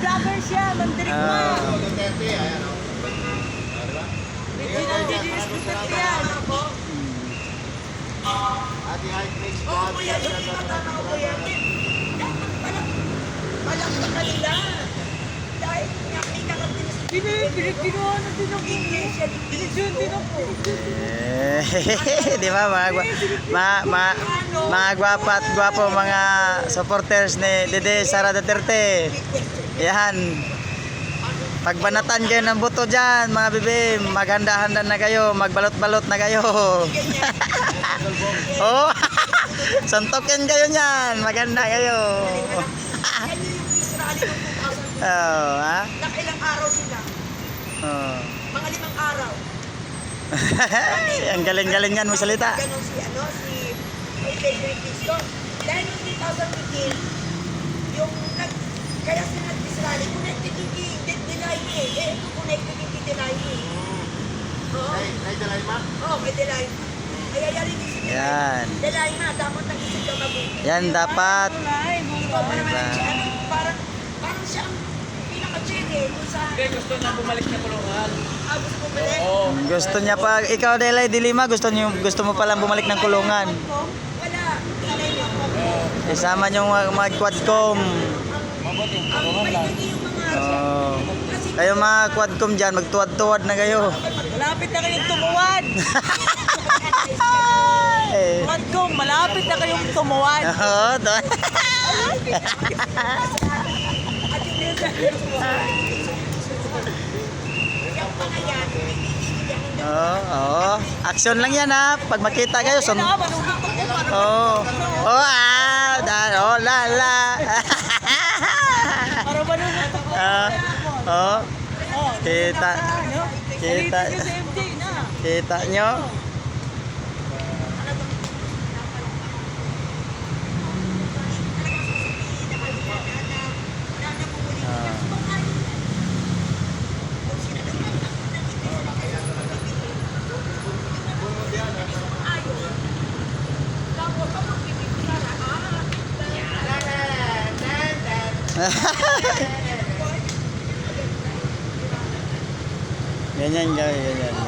vlogger siya, mandirigma. Duterte, ayan o. Original DDS Duterte yan. Ati High Mix Oo, kuya, yung iba tama ko, kuya. Dapat palang sa kanila. Dahil nakita ka din sa Ginawa na din ako. Binigyan din ako. Di ba mga gwapa at gwapo mga supporters ni Dede Sara Duterte. Yan. Pagbanatan kayo ng buto dyan, mga bibim, maghanda-handa na kayo, magbalot-balot na kayo. Oh, santokin kayo niyan, maganda kayo. Yan yung Israeli ng 2000. Oh, ha? Nakailang araw sila. Oh. Mga 5 araw. Ang galing-galing yan magsalita. Ganon si President Cristo. Dahil yung 2015, yung kaya sila nag-Israeli, connected yung Delay eh. Ito connected yung Delay eh. Oo. Kay Dalaima? Oo, may Delay. Ay, ayari din si Delay. Yan. Delay na, dapat nag-isip ka mabuti. Yan dapat. Ikaw pa naman ang siya, parang siya ang pinaka-check eh. Kung sa... Gusto na bumalik na kulungan. Gusto mo balik? Gusto niya pa, ikaw Delay Dilima, gusto mo palang bumalik ng kulungan. Wala. Inay niyo ako. Isama niyo mga quadcom. Ang balik yung mga... Oh. Kayo mga quadcom dyan, magtuwad-tuwad na kayo. Malapit na kayong tumuwad. Eh. Quadcom, malapit na kayong tumuwad. Oo, to. Oo, oo. Action lang yan ha. Pag makita kayo, Oo. Oh, oh, la, la. Para manunod ako. Oh. Kita. Kita. Sa MJ na. Kita nyo. Ganyan gawin, ganyan.